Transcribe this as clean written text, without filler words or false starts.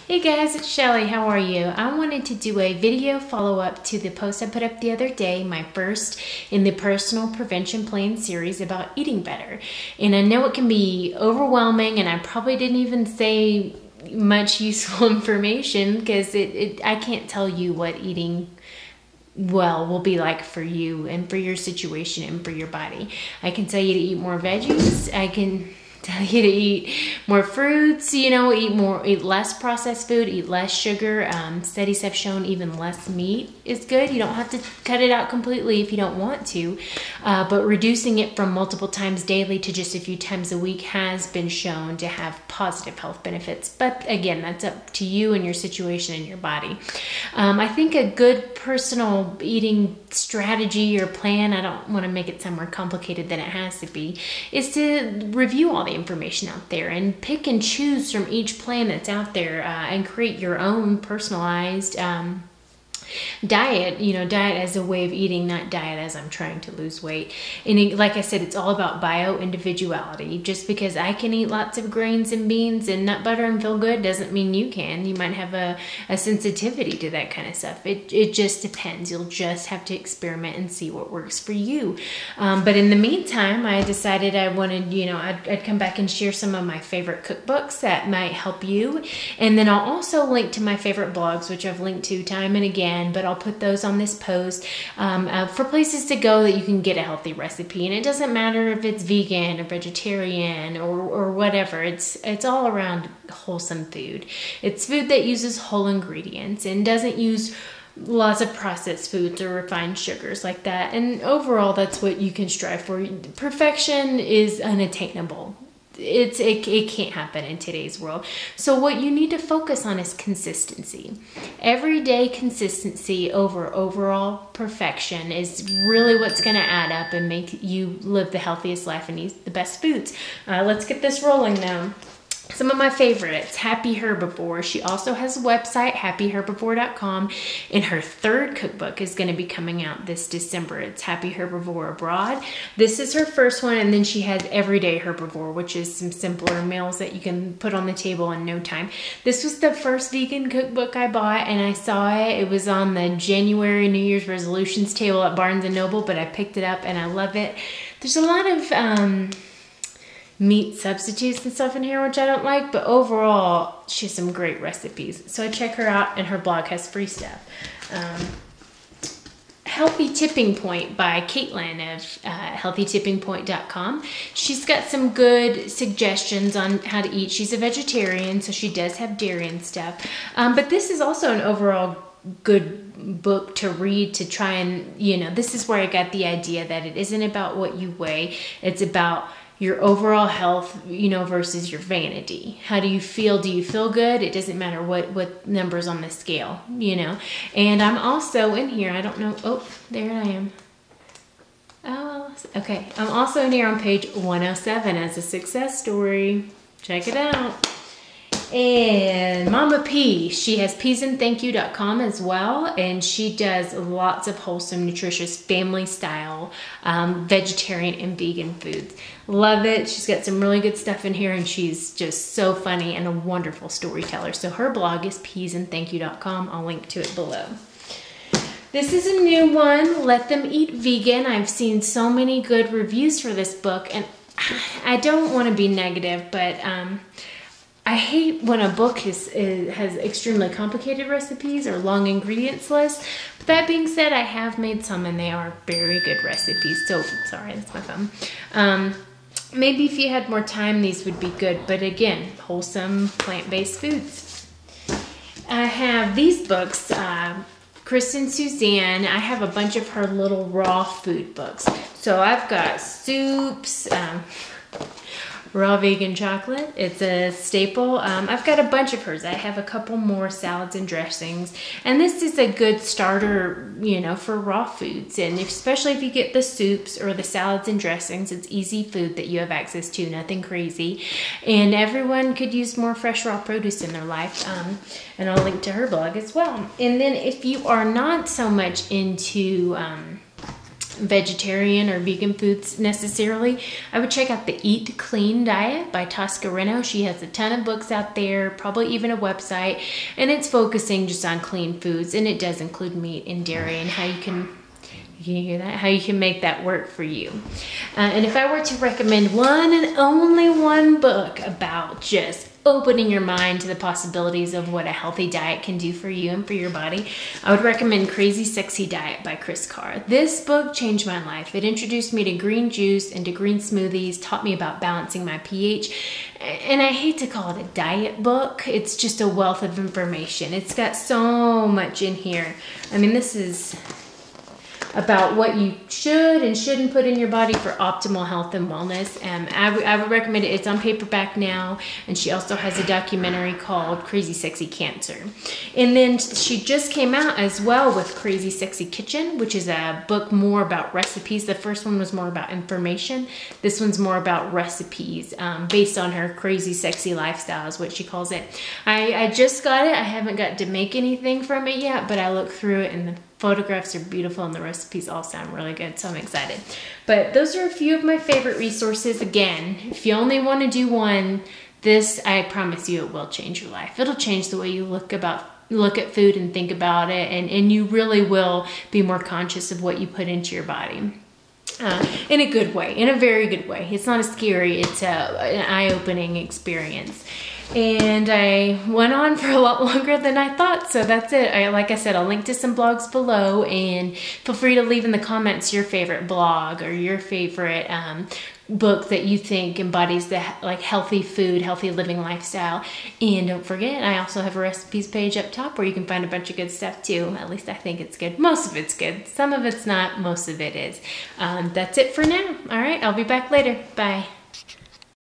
Hey guys, it's Shelly. How are you? I wanted to do a video follow-up to the post I put up the other day, my first in the Personal Prevention Plan series about eating better. And I know it can be overwhelming, and I probably didn't even say much useful information because I can't tell you what eating well will be like for you and for your situation and for your body. I can tell you to eat more veggies. I can tell you to eat more fruits, eat less processed food, eat less sugar. Studies have shown even less meat is good. You don't have to cut it out completely if you don't want to, but reducing it from multiple times daily to just a few times a week has been shown to have positive health benefits. But again, that's up to you and your situation and your body. I think a good personal eating strategy or plan, I don't want to make it sound more complicated than it has to be, is to review all the information out there and pick and choose from each plan that's out there and create your own personalized diet, diet as a way of eating, not diet as I'm trying to lose weight. And like I said, it's all about bio-individuality. Just because I can eat lots of grains and beans and nut butter and feel good doesn't mean you can. You might have a sensitivity to that kind of stuff. It just depends. You'll just have to experiment and see what works for you. But in the meantime, I decided I wanted, I'd come back and share some of my favorite cookbooks that might help you. And then I'll also link to my favorite blogs, which I've linked to time and again, but I'll put those on this post for places to go that you can get a healthy recipe. And it doesn't matter if it's vegan or vegetarian or whatever. It's all around wholesome food. It's food that uses whole ingredients and doesn't use lots of processed foods or refined sugars like that. And overall, that's what you can strive for. Perfection is unattainable. It can't happen in today's world. So what you need to focus on is consistency. Everyday consistency over overall perfection is really what's going to add up and make you live the healthiest life and eat the best foods. Let's get this rolling now. Some of my favorites, Happy Herbivore. She also has a website, happyherbivore.com, and her third cookbook is going to be coming out this December. It's Happy Herbivore Abroad. This is her first one, and then she has Everyday Herbivore, which is some simpler meals that you can put on the table in no time. This was the first vegan cookbook I bought, and I saw it. It was on the January New Year's resolutions table at Barnes & Noble, but I picked it up, and I love it. There's a lot of meat substitutes and stuff in here, which I don't like, but overall she has some great recipes, so check her out, and her blog has free stuff. Healthy Tipping Point by Caitlin of healthytippingpoint.com. She's got some good suggestions on how to eat. She's a vegetarian, so she does have dairy and stuff, but this is also an overall good book to read, to try and, this is where I got the idea that it isn't about what you weigh, it's about your overall health, versus your vanity. How do you feel? Do you feel good? It doesn't matter what numbers on the scale, And I'm also in here, I don't know, oh, there I am. Oh, okay. I'm also in here on page 107 as a success story. Check it out. And Mama P, she has peasandthankyou.com as well, and she does lots of wholesome, nutritious, family style, vegetarian and vegan foods. Love it. She's got some really good stuff in here, and she's just so funny and a wonderful storyteller. So her blog is peasandthankyou.com. I'll link to it below. This is a new one, Let Them Eat Vegan. I've seen so many good reviews for this book, and I don't want to be negative, but I hate when a book has extremely complicated recipes or long ingredients lists. But that being said, I have made some, and they are very good recipes. So, sorry, that's my phone. Maybe if you had more time, these would be good. But again, wholesome, plant-based foods. I have these books, Kristen Suzanne. I have a bunch of her little raw food books. So I've got soups, raw vegan chocolate. It's a staple. I've got a bunch of hers. I have a couple more salads and dressings. And this is a good starter, for raw foods. And especially if you get the soups or the salads and dressings, it's easy food that you have access to, nothing crazy. And everyone could use more fresh raw produce in their life. And I'll link to her blog as well. And then if you are not so much into vegetarian or vegan foods necessarily, I would check out the Eat Clean Diet by Tosca Reno. She has a ton of books out there, probably even a website, and it's focusing just on clean foods, and it does include meat and dairy and how you can hear that? How you can make that work for you. And if I were to recommend one and only one book about just opening your mind to the possibilities of what a healthy diet can do for you and for your body, I would recommend Crazy Sexy Diet by Kris Carr. This book changed my life. It introduced me to green juice and to green smoothies, taught me about balancing my pH. And I hate to call it a diet book. It's just a wealth of information. It's got so much in here. I mean, this is about what you should and shouldn't put in your body for optimal health and wellness. I would recommend it. It's on paperback now, and she also has a documentary called Crazy Sexy Cancer. And then she just came out as well with Crazy Sexy Kitchen, which is a book more about recipes. The first one was more about information. This one's more about recipes based on her crazy sexy lifestyle is what she calls it. I just got it. I haven't got to make anything from it yet, but I looked through it and the photographs are beautiful and the recipes all sound really good, so I'm excited. But those are a few of my favorite resources. Again, if you only want to do one, this, I promise you, it will change your life. It'll change the way you look at food and think about it, and you really will be more conscious of what you put into your body. In a good way, in a very good way. It's not a scary, it's an eye-opening experience. And I went on for a lot longer than I thought, so that's it. Like I said, I'll link to some blogs below, and feel free to leave in the comments your favorite blog or your favorite book that you think embodies the healthy food, healthy living lifestyle. And don't forget, I also have a recipes page up top where you can find a bunch of good stuff too. At least I think it's good. Most of it's good. Some of it's not. Most of it is. That's it for now. All right, I'll be back later. Bye.